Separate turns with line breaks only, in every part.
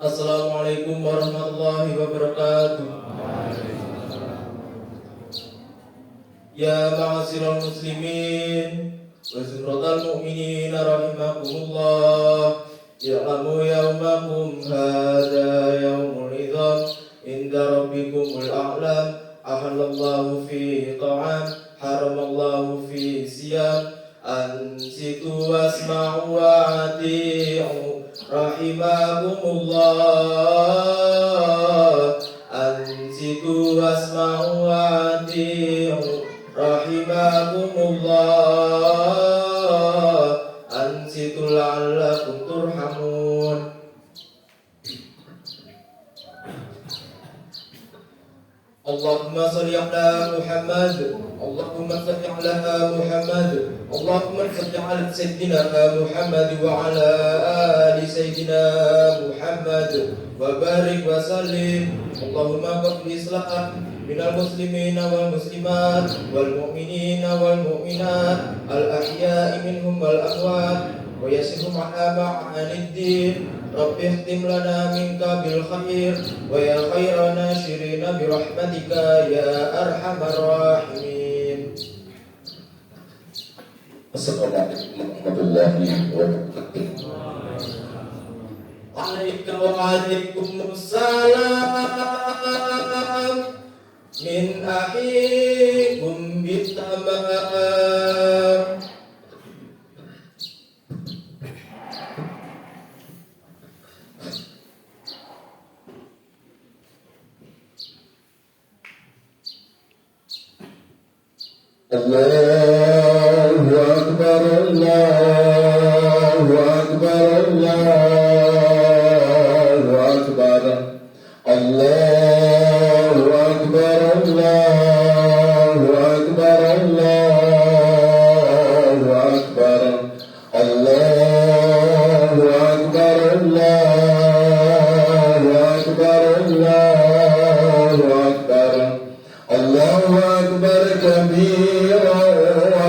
Assalamualaikum warahmatullahi wabarakatuh. Ya ma'asyiral muslimin wa zumratal mu'minin rahimakumullah. Ya'lamu yawmakum hadha yawmul idham inda rabbikumul a'lam. Ahallallahu fi ta'am, haramallahu fi siyam. Ansitu wasma'u wa ati'u rahimakumullah. Ansitu wasma'u wa ati'u rahimakumullah. Ansitu la'allakum turhamun. Allahumma salli ala Muhammad. Allahumma salli ala Muhammad. Allahumma salli ala Sayyidina Muhammad wa ala ali Sayyidina Muhammad wa barik wa sallim. Allahumma qbil islah minal muslimina wal muslimat wal mu'minina wal mu'minat al ahya'i minhum wal amwat wa yassirhum ala ma'aniddin. Rabbi ihtim lana minka bil khair wa ya khairan nashirina bi rahmatika ya arhamar rahimin.
Assalamualaikum warahmatullahi wabarakatuh.
Waalaikumsalam min ahikum bitamam.
Allahu Akbar, Allahu Akbar, Allahu Akbar, Allahu Akbar, Allahu Akbar, Allahu Akbar, Allahu Akbar, Allahu Akbar, Allahu Akbar, Allahu Akbar kabira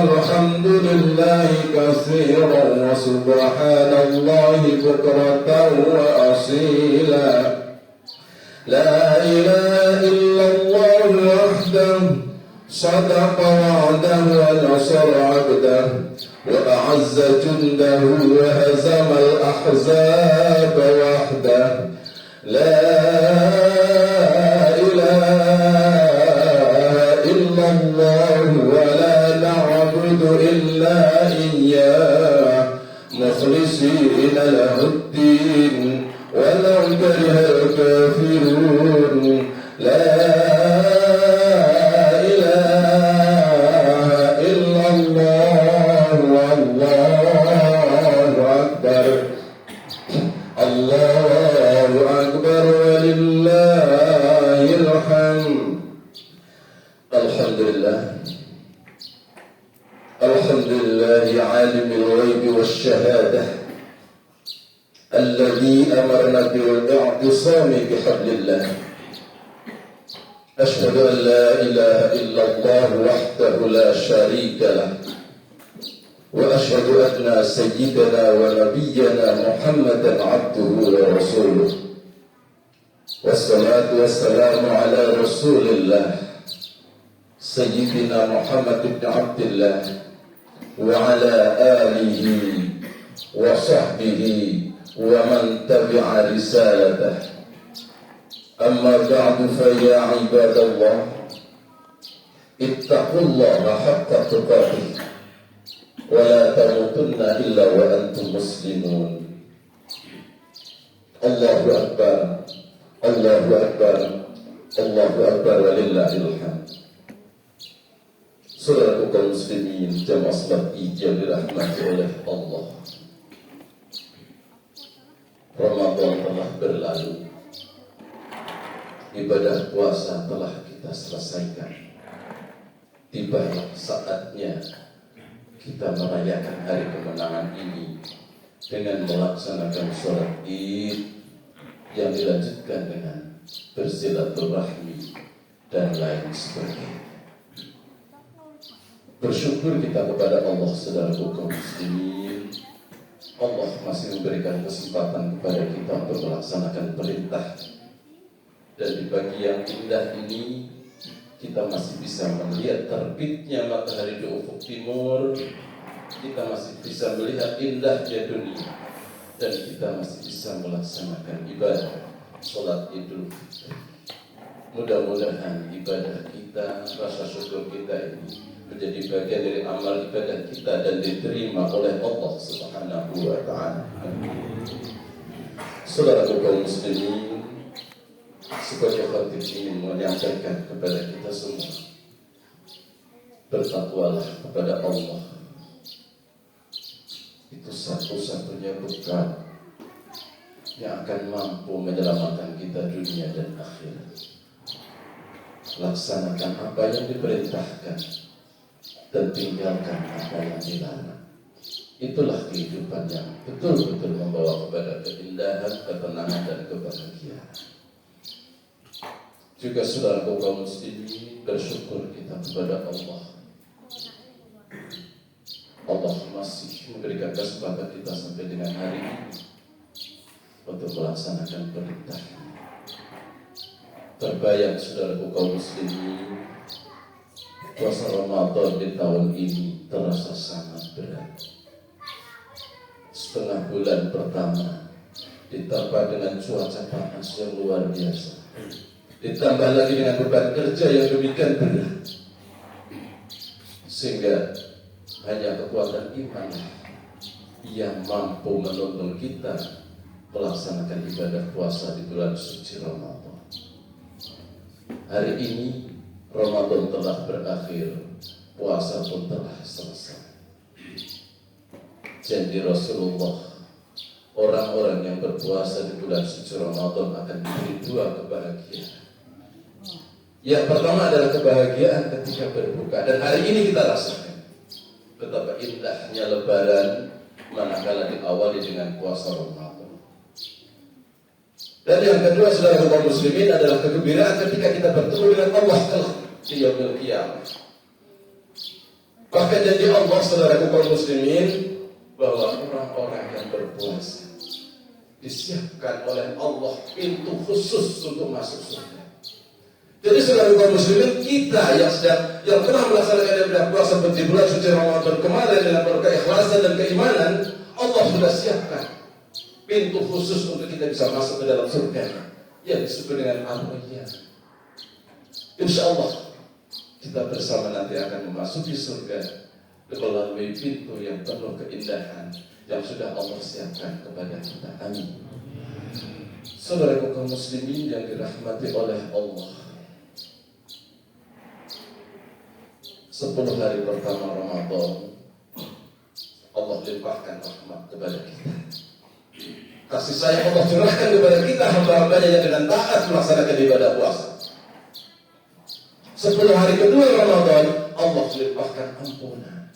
walhamdulillahi katsira wa subhanallahi bukratan wa asila. La ilaha illallah wahdahu sadaqa wa'dahu wa nasara 'abdahu wa a'azza jundahu wa hazama al-ahzaba wahdahu. La ilaha illallah wa la na'budu illa iyyah mukhlisina lahu-d-din walau karihal kafirun. La ilaha illallah wallahu akbar. Allahu akbar walillahil hamd. Alhamdulillah. Alhamdulillahi alimil ghaibi wasyahadah alladzi amarna bil i'tisami bihablillah. Asyhadu an la ilaha illallah wahdahu la syarika lah. Wa asyhadu anna sayyidana wa nabiyyana Muhammadan abduhu wa rasuluh. Wassalatu wassalamu ala rasulillah Sayyidina Muhammad ibn Abdillah wa ala alihi wa sahbihi wa man tabi'a risalatah. Amma ba'du fa ya ibadallah, ittaqullaha haqqa tuqatih wa la tamutunna illa wa antum muslimun. Allahu akbar, Allahu akbar, Allahu akbar walillahil hamd. Saudara kaum muslimin jamaah salat Id yang dirahmati oleh Allah. Ramadan telah berlalu. Ibadah puasa telah kita selesaikan. Tiba saatnya kita merayakan hari kemenangan ini dengan melaksanakan sholat Id yang dilanjutkan dengan bersilaturahmi dan lain sebagainya. Bersyukur kita kepada Allah, saudara kaum muslimin. Allah masih memberikan kesempatan kepada kita untuk melaksanakan perintah. Dan di pagi yang indah ini kita masih bisa melihat terbitnya matahari di ufuk timur. Kita masih bisa melihat indahnya dunia. Dan kita masih bisa melaksanakan ibadah sholat Idul Fitri. Mudah-mudahan ibadah kita, rasa syukur kita ini menjadi bagian dari amal ibadah kita dan diterima oleh Allah Subhanahu wa Ta'ala. Saudaraku kaum muslimin, sebagai khatib ingin menyampaikan kepada kita semua, bertakwalah kepada Allah. Itu satu-satunya bekal yang akan mampu menyelamatkan kita dunia dan akhirat. Laksanakan apa yang diperintahkan dan tinggalkan apa yang dilarang. Itulah kehidupan yang betul-betul membawa kepada keindahan, ketenangan, dan kebahagiaan. Juga saudara kaum muslimin, bersyukur kita kepada Allah. Allah masih memberikan kesempatan kita sampai dengan hari ini untuk melaksanakan perintah. Terbayang saudara kaum muslimin, puasa Ramadan di tahun ini terasa sangat berat. Setengah bulan pertama ditambah dengan cuaca panas yang luar biasa, ditambah lagi dengan beban kerja yang demikian berat, sehingga hanya kekuatan iman yang mampu menuntun kita melaksanakan ibadah puasa di bulan suci Ramadan. Hari ini Ramadan telah berakhir, puasa pun telah selesai. Janji Rasulullah, orang-orang yang berpuasa di bulan suci Ramadan akan diberi dua kebahagiaan. Yang pertama adalah kebahagiaan ketika berbuka, dan hari ini kita rasakan betapa indahnya Lebaran manakala diawali dengan puasa Ramadan. Dan yang kedua, saudara kaum muslimin, adalah kegembiraan ketika kita bertemu dengan Allah kelak di yaumil qiyamah. Bahkan janji Allah, saudara kaum muslimin, bahwa orang-orang yang berpuasa disiapkan oleh Allah pintu khusus untuk masuk surga. Jadi saudara kaum muslimin, kita yang telah melaksanakan ibadah puasa di bulan suci Ramadan kemarin dengan penuh keikhlasan dan keimanan, Allah sudah siapkan pintu khusus untuk kita bisa masuk ke dalam surga yang disebut dengan Ar-Rayyan. Insya Allah kita bersama nanti akan memasuki surga melalui pintu yang penuh keindahan yang sudah Allah siapkan kepada kita. Amin. Saudara kaum muslimin yang dirahmati oleh Allah, 10 hari pertama Ramadan Allah limpahkan rahmat kepada kita. Kasih sayang Allah curahkan kepada kita, hamba-hambanya yang dengan taat melaksanakan ibadah puasa. 10 hari kedua Ramadan Allah limpahkan ampunan.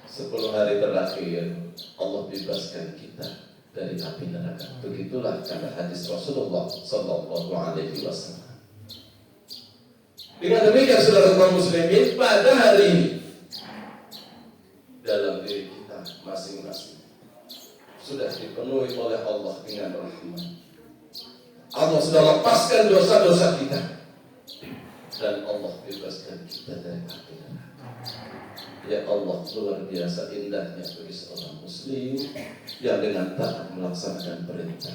10 hari terakhir Allah bebaskan kita dari api neraka. Begitulah kata hadis Rasulullah Sallallahu Alaihi Wasallam. Dengan demikian saudara kaum muslimin, pada hari ini dalam diri kita masing-masing sudah dipenuhi oleh Allah dengan rahmat. Allah sudah lepaskan dosa-dosa kita dan Allah bebaskan kita dari api neraka. Ya Allah, luar biasa indahnya bagi seorang muslim yang dengan taat melaksanakan perintah.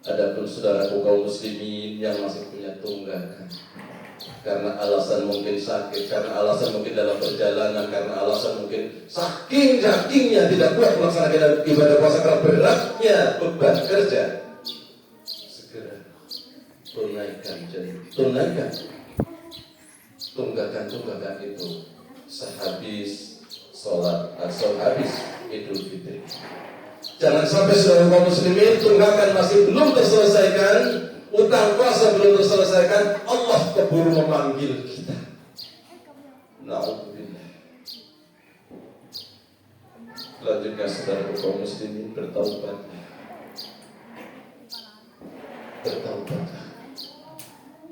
Adapun saudaraku kaum muslimin yang masih punya tunggakan karena alasan mungkin sakit, karena alasan mungkin dalam perjalanan, karena alasan mungkin saking jakingnya tidak kuat melaksanakan ibadah puasa karena beratnya beban kerja, segera tunaikan tunggakan itu sehabis sholat atau habis Idul Fitri. Jangan sampai saudara kaum muslimin tunggakan masih belum terselesaikan, utang puasa belum terselesaikan, Allah keburu memanggil kita. Na'udzubillah. Selanjutnya saudara kaum muslimin bertaubatlah.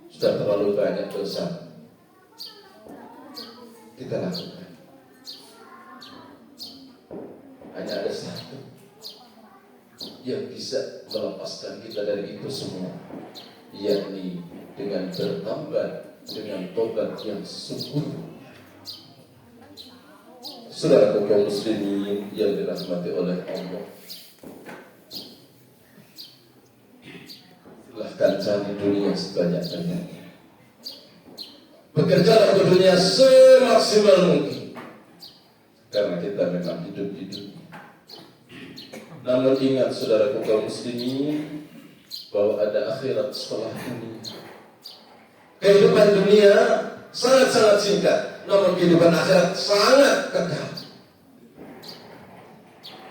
Sudah terlalu banyak dosa kita lakukan. hanya ada satu yang bisa melepaskan kita dari itu semua, yakni dengan bertambah dengan tobat yang sungguh. Saudara kaum muslimin yang dirahmati oleh Allah, silahkan cari dunia sebanyak-banyaknya. Bekerjalah untuk dunia semaksimal mungkin, karena kita memang hidup di dunia. Namun ingat saudara kaum muslimin, bahwa ada akhirat setelah dunia. Kehidupan dunia sangat-sangat singkat, namun kehidupan akhirat sangat kekal.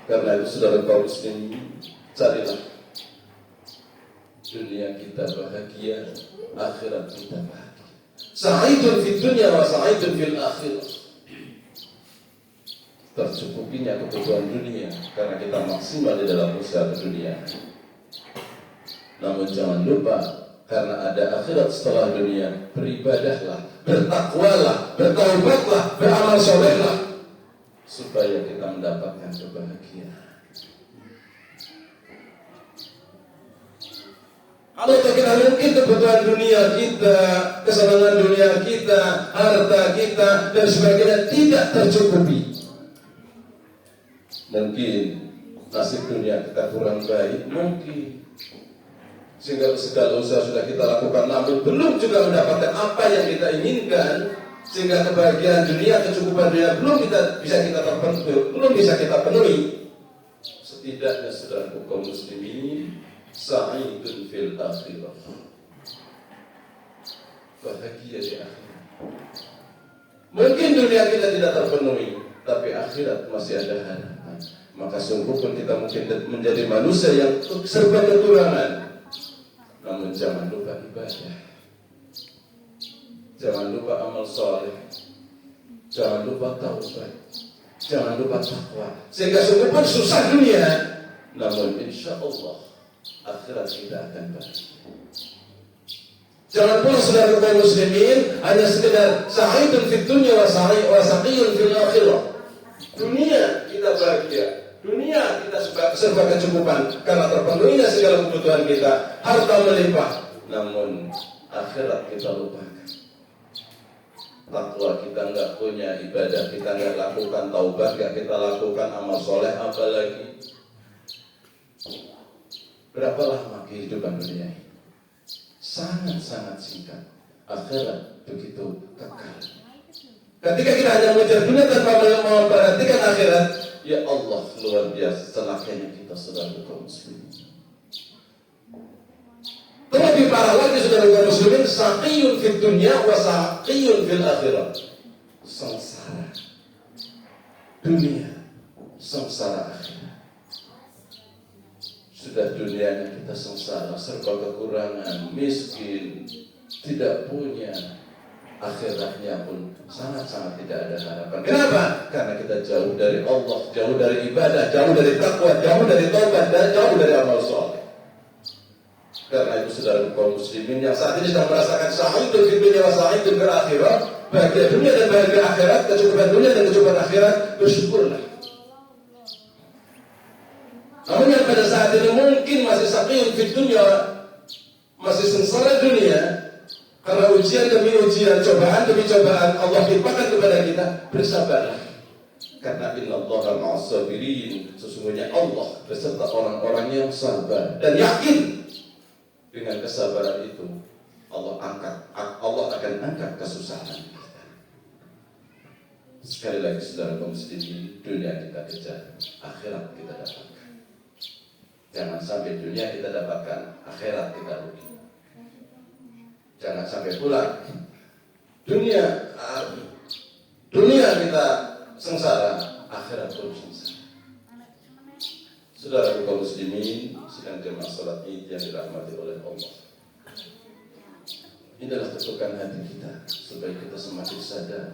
Karena itu saudara kaum muslimin, carilah dunia kita bahagia, akhirat kita bahagia. Sa'idun fid dunya wa sa'idun fil akhirah. Tercukupinya kebutuhan dunia karena kita maksimal di dalam usaha dunia. Namun jangan lupa, karena ada akhirat setelah dunia, beribadahlah, bertakwalah, bertaubatlah, beramal solehlah, supaya kita mendapatkan kebahagiaan. Kalau kita mungkin kebutuhan dunia kita, kesenangan dunia kita, harta kita, dan sebagainya tidak tercukupi. Mungkin nasib dunia kita kurang baik, mungkin. Sehingga segala usaha sudah kita lakukan, namun belum juga mendapatkan apa yang kita inginkan. Sehingga kebahagiaan dunia, kecukupan dunia belum bisa kita penuhi. Setidaknya saudara kaum muslimin, sa'idun fil akhirah, bahagia di akhirat. Mungkin dunia kita tidak terpenuhi, tapi akhirat masih ada harapan. Maka sungguh pun kita mungkin menjadi manusia yang serba kekurangan, namun jangan lupa ibadah, jangan lupa amal soleh, jangan lupa taubat, jangan lupa takwa. Sehingga sungguh pun susah dunia, namun insya Allah akhirat kita akan bahagia. Jangan pula saudara kaum muslimin hanya sekedar sa'idun fid dunya wa sa'iyun fil akhirah. Dunia kita bahagia, dunia kita serba kecukupan karena terpenuhinya segala kebutuhan kita, harta melimpah. Namun akhirat kita lupakan. Takwa kita enggak punya, ibadah kita enggak lakukan, taubat enggak kita lakukan, amal soleh apalagi. Berapa lama kehidupan dunia ini? Sangat-sangat singkat. Akhirat begitu kekal. Ketika kita hanya mengejar dunia tanpa memperhatikan akhirat, ya Allah, luar biasa celakanya kita saudara kaum muslimin. Terlebih parah lagi saudara kaum muslimin, saqiyun fid dunya wa saqiyun fil akhirah. Sengsara dunia, sengsara akhirat. Sudah dunianya kita sengsara, serba kekurangan, miskin, tidak punya, akhiratnya pun sangat-sangat tidak ada harapan. Kenapa? Karena kita jauh dari Allah, jauh dari ibadah, jauh dari takwa, jauh dari taubat, dan jauh dari amal soleh. Karena itu saudara kaum muslimin yang saat ini sedang merasakan sa'idun fid dunya wa sa'idun fil akhirah, bahagia dunia dan bahagia akhirat, kecukupan dunia dan kecukupan akhirat, bersyukurlah. Namun yang pada saat ini mungkin masih saqiyun fid dunya, masih sengsara dunia, karena ujian demi ujian, cobaan demi cobaan Allah timpakan kepada kita, bersabarlah. Karena innallaha ma'as sabirin, sesungguhnya Allah beserta orang-orang yang sabar, dan yakin dengan kesabaran itu Allah akan angkat kesusahan kita. Sekali lagi saudara kaum muslimin, dunia kita kejar, akhirat kita dapatkan. Jangan sampai dunia kita dapatkan, akhirat kita rugi. Jangan sampai pula dunia kita sengsara, akhirat pun sengsara. Saudara kaum muslimin, sedang jemaah salat Id yang dirahmati oleh Allah. Inilah tegukan hati kita supaya kita semakin sadar,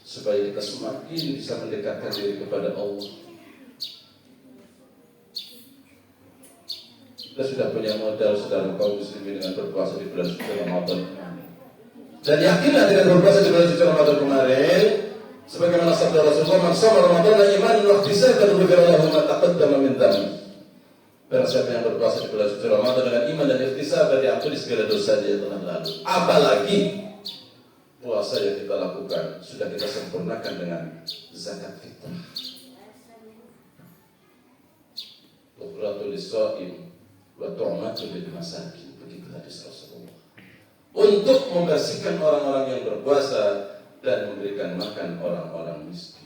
supaya kita semakin bisa mendekatkan diri kepada Allah. Kita sudah punya modal saudara kaum muslimin dengan berpuasa di bulan suci Ramadan. Dan yakinlah dengan berpuasa di bulan suci Ramadan kemarin, Sebagaimana sabda Rasulullah, "Man shoma Ramadan imanan wa ihtisaban ghufira lahu ma taqaddama min dhanbi." Barang siapa yang berpuasa di bulan suci Ramadan dengan iman dan ihtisaban, diampuni segala dosa dia yang telah lalu. Apalagi puasa yang kita lakukan sudah kita sempurnakan dengan zakat fitrah. Tuqratul lis-shaim wa tu'matul lil masakin. Begitu hadis Rasulullah. Untuk membersihkan orang-orang yang berpuasa dan memberikan makan orang-orang miskin.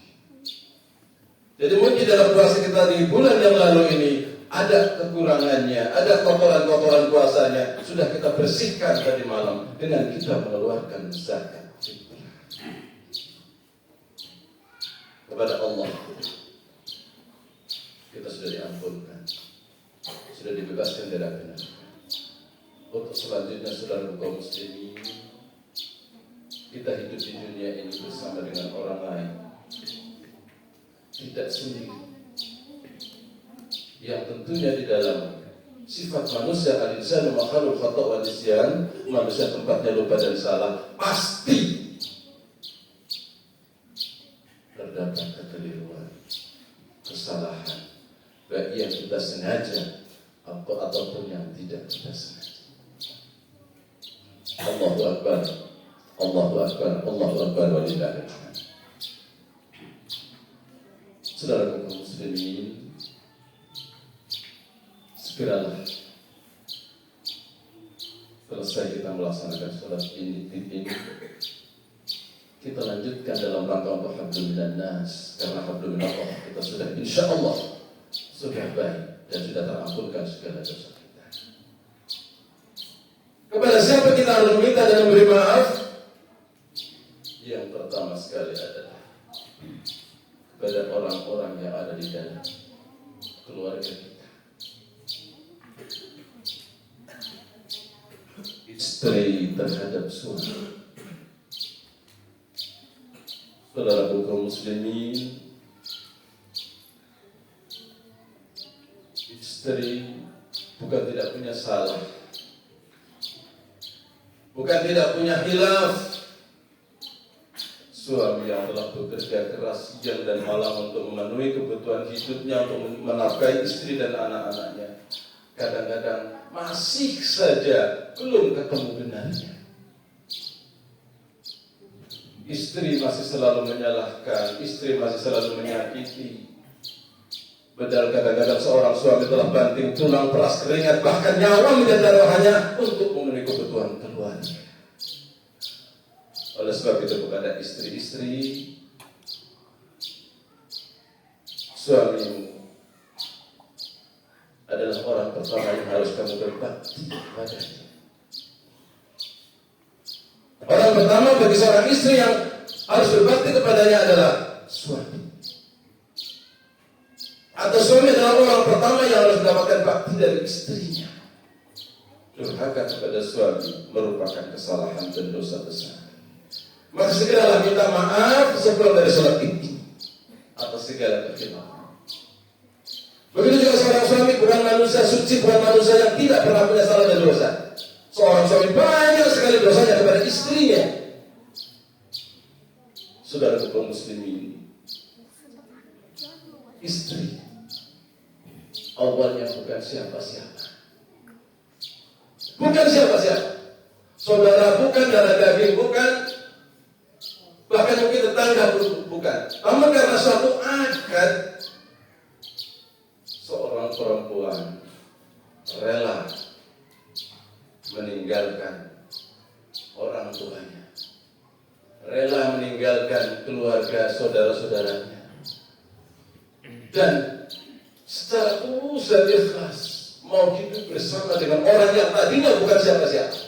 Jadi mungkin dalam puasa kita di bulan yang lalu ini ada kekurangannya, ada kotoran-kotoran puasanya, sudah kita bersihkan tadi malam dengan kita mengeluarkan zakat fitrah kepada Allah. Kita sudah diampunkan, sudah dibebaskan dari api neraka. Untuk selanjutnya, saudara kaum muslimin, kita hidup di dunia ini bersama dengan orang lain, tidak sendiri. Yang tentunya di dalam sifat manusia al-insanu makhluk khata' wa nisyan, manusia tempatnya lupa dan salah, pasti terdapat kekeliruan, kesalahan, baik yang kita sengaja ataupun yang tidak kita sengaja. Allahu Akbar, Allahu Akbar, Allahu Akbar, walillahil hamd. Saudara kaum muslimin, segeralah selesai kita melaksanakan sholat ini, kita lanjutkan dalam rangka untuk hablum minan nas, karena hablum minallah kita sudah insya Allah sudah baik dan sudah terampunkan segala dosa kita. Kepada siapa kita harus meminta dan memberi maaf? Yang pertama sekali adalah kepada orang-orang yang ada di dalam keluarga kita, istri terhadap suami. Saudara kaum muslimin, istri bukan tidak punya salah, bukan tidak punya khilaf. Suami yang telah bekerja keras siang dan malam untuk memenuhi kebutuhan hidupnya, untuk menafkahi istri dan anak-anaknya, kadang-kadang masih saja belum ketemu benarnya. Istri masih selalu menyalahkan, istri masih selalu menyakiti. Padahal kadang-kadang seorang suami telah banting tulang, peras keringat, bahkan nyawa menjadi taruhannya untuk memenuhi kebutuhan keluarga. Oleh sebab itu, kepada istri-istri, suamimu adalah orang pertama yang harus kamu berbakti kepadanya. Orang pertama bagi seorang istri yang harus berbakti kepadanya adalah suami. Atau suami adalah orang pertama yang harus mendapatkan bakti dari istrinya. Durhaka kepada suami merupakan kesalahan dan dosa besar. Maka segeralah minta maaf sebelum dari sholat ini atas segala kekhilafan. Begitu juga seorang suami bukan manusia suci, bukan manusia yang tidak pernah punya salah dan dosa. Seorang suami banyak sekali dosanya kepada istrinya. Saudara kaum muslimin, istri awalnya bukan siapa-siapa, bukan siapa-siapa. Saudara bukan, darah daging bukan, bahkan mungkin tetangga bukan. Namun karena suatu akad, seorang perempuan rela meninggalkan orang tuanya, rela meninggalkan keluarga saudara-saudaranya, dan secara tulus dan ikhlas mau hidup bersama dengan orang yang tadinya bukan siapa-siapa.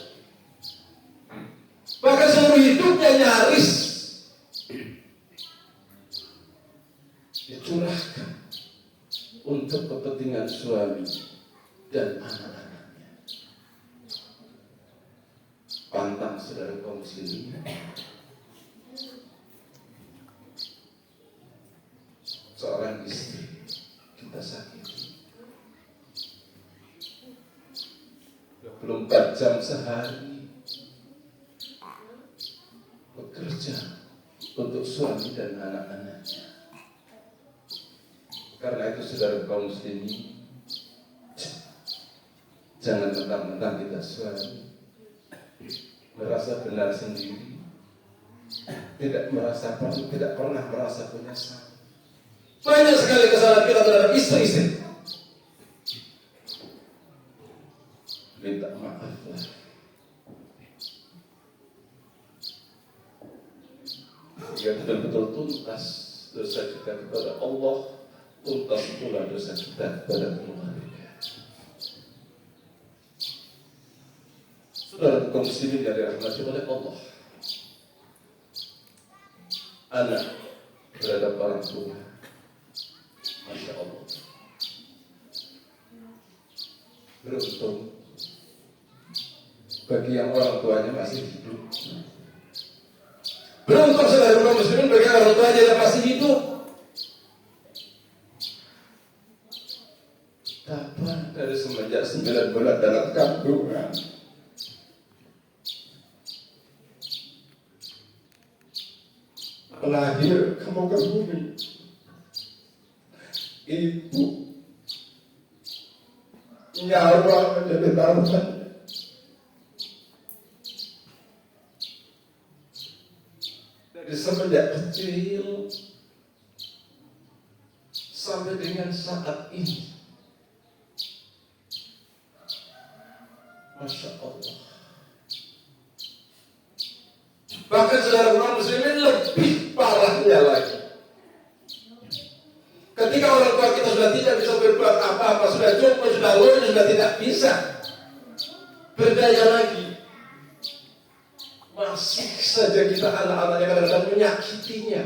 Bahkan seluruh hidupnya nyaris dicurahkan untuk kepentingan suami dan anak-anaknya. Pantang saudara kaum muslimin, seorang istri kita sakiti 24 jam sehari bekerja untuk suami dan anak-anaknya. Karena itu saudara kaum muslimin, jangan mentang-mentang kita suami merasa benar sendiri, tidak pernah merasa punya salah. Banyak sekali kesalahan kita terhadap istri-istri. Minta maaflah. Jika betul-betul tuntas dosa kita kepada Allah, tuntas pula dosa kita kepada keluarga. Saudara kaum muslimin yang dirahmati oleh Allah, anak terhadap orang tua, Masya Allah, beruntung bagi yang orang tuanya masih hidup. Beruntung saudara kaum muslimin bagi orang tuanya yang masih hidup. Kapan dari semenjak 9 bulan dalam kandungan, lahir kamu ke bumi, ibu nyawa menjadi taruhan. Dari semenjak kecil sampai dengan saat ini, Masya Allah. Bahkan saudara kaum muslimin lebih parahnya lagi. Ketika orang tua kita sudah tidak bisa berbuat apa-apa, sudah jomblo, sudah loyo, sudah tidak bisa berdaya lagi, masih saja kita anak-anaknya kadang-kadang menyakitinya.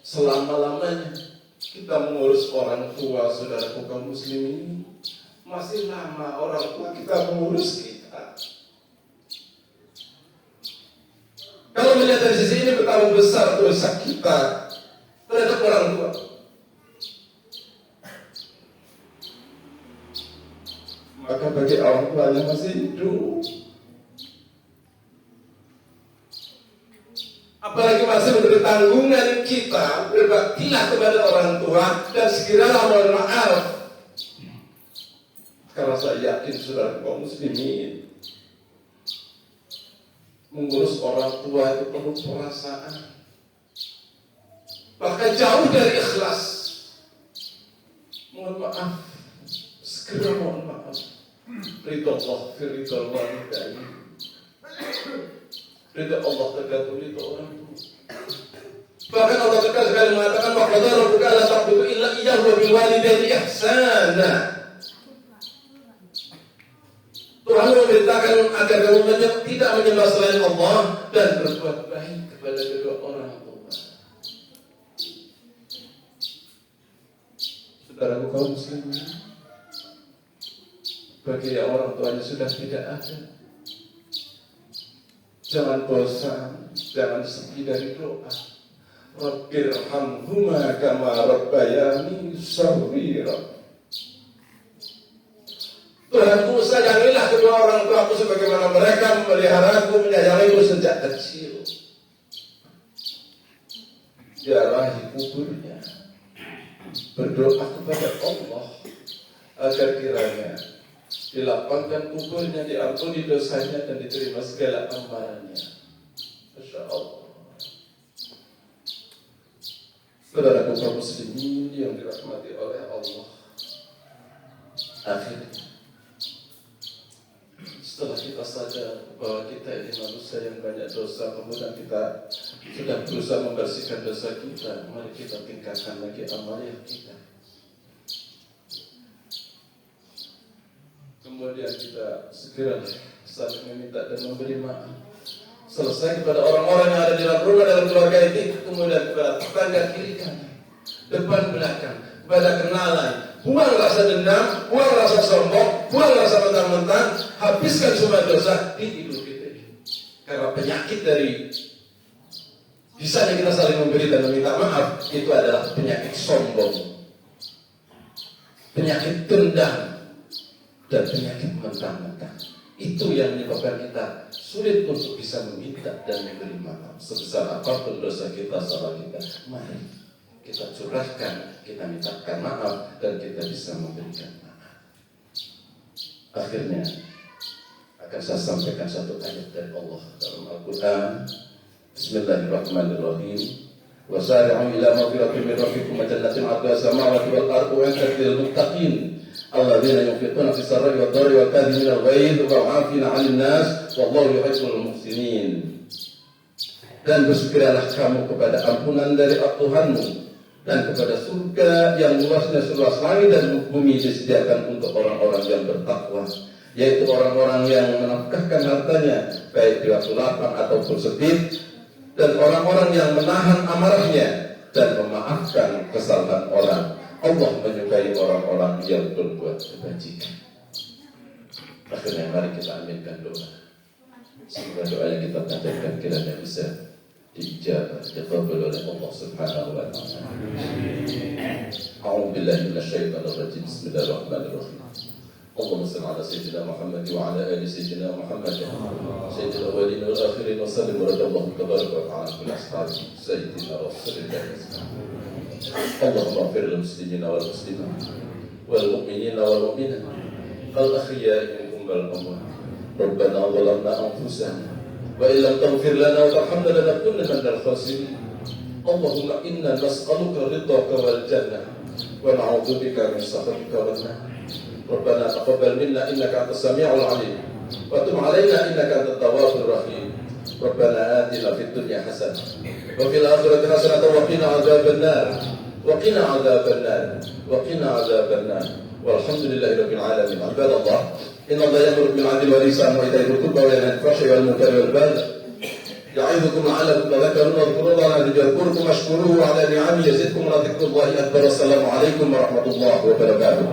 Selama-lamanya kita mengurus orang tua, saudara kaum muslimin, masih lama orang tua kita mengurus kita. Kalau melihat dari sisi ini, betapa besar dosa kita terhadap orang tua. Maka bagi orang tua yang masih hidup, apalagi masih menjadi tanggungan kita, berbaktilah kepada orang tua dan segeralah mohon maaf. Karena saya yakin saudara kaum muslimin, mengurus orang tua itu perlu perasaan, bahkan jauh dari ikhlas. Mohon maaf, segera mohon maaf. Ridho Allah, ridho Allah ini. Ridho Allah tergantung ridho orang tua. Bahkan Allah tegas sekali mengatakan bahwa rabbuka la ta'budu illa iyyahu wa bil walidayni ihsana. Tuhan memerintahkan agar kamu tidak menyembah selain Allah dan berbuat baik kepada kedua orang tua. Saudaraku kaum muslimin, bagi yang orang tuanya sudah tidak ada, jangan bosan, jangan sepi dari doa. Rabbirhamhuma kama rabbayani shaghira. Tuhanku, sayangilah kedua orang tuaku sebagaimana mereka memeliharaku, menyayangiku sejak kecil. Ziarahi kuburnya, berdoa kepada Allah agar kiranya dilapangkan kuburnya, diampuni dosanya dan diterima segala amalannya. Masya Allah. Saudara kaum muslimin yang dirahmati oleh Allah, akhirnya setelah kita sadar bahwa kita ini manusia yang banyak dosa, kemudian kita sudah berusaha membersihkan dosa kita, mari kita tingkatkan lagi amalia kita. Kemudian kita segera saling meminta dan memberi maaf. Selesai kepada orang-orang yang ada di dalam rumah, dalam keluarga ini, kemudian kepada tetangga kiri kanan, depan belakang, kepada kenalan. Buang rasa dendam, buang rasa sombong, buang rasa mentang-mentang, habiskan semua dosa di hidup kita ini. Karena penyakit dari bisanya kita saling memberi dan meminta maaf, itu adalah penyakit sombong, penyakit dendam, dan penyakit mentang-mentang. Itu yang menyebabkan kita sulit untuk bisa meminta dan memberi maaf. Sebesar apapun dosa kita, salah kita, mari kita curahkan, kita mintakan maaf, dan kita bisa memberikan maaf. Akhirnya akan saya sampaikan satu ayat dari Allah dalam Al-Quran. Bismillahirrahmanirrahim. Wasari'u ila maghfiratin min rabbikum wa jannatin 'arduha as-samawati wal ardu u'iddat lil muttaqin alladzina yunfiquna fis sarra'i wad dharri wal kadhimina al-ghaidh wal 'afina 'anil nas wallahu yuhibbul muhsinin. Dan bersegeralah kamu kepada ampunan dari Tuhanmu dan kepada surga yang luasnya seluas langit dan bumi disediakan untuk orang-orang yang bertakwa, yaitu orang-orang yang menafkahkan hartanya baik di waktu lapang ataupun sempit, dan orang-orang yang menahan amarahnya dan memaafkan kesalahan orang. Allah menyukai orang-orang yang berbuat kebajikan. Akhirnya mari kita aminkan doa. Semoga doa yang kita panjatkan kiranya bisa diijabah, dikabul oleh Allah Subhanahu wa taala. A'udzu billahi minasyaitonir rajim. Bismillahirrahmanirrahim. اللهم صل على سيدنا محمد وعلى ال سيدنا محمد سيد الاولين والاخرين وسلم ورضي الله تبارك وتعالى عن اصحاب سيدنا رسول الله. اللهم اغفر للمسلمين والمسلمات والمؤمنين والمؤمنات الاحياء منهم والاموات. ربنا ظلمنا انفسنا وان لم تغفر لنا وترحمنا لنكونن من الخاسرين. اللهم انا نسالك رضاك والجنه ونعوذ بك من سخطك والنار. ربنا تقبل منا إنك أنت السميع العليم وتب علينا إنك أنت التواب الرحيم. ربنا آتنا في الدنيا حسنة وفي الآخرة حسنة وقنا عذاب النار وقنا عذاب النار وقنا عذاب النار. والحمد لله رب العالمين. عباد الله، إن الله يأمر بالعدل والإحسان وإيتاء ذي القربى وينهى عن الفحشاء والمنكر والبغي يعظكم لعلكم تذكرون. واذكروا الله العظيم يذكركم واشكروه على نعمه يزدكم ولذكر الله أكبر. السلام عليكم ورحمة الله وبركاته.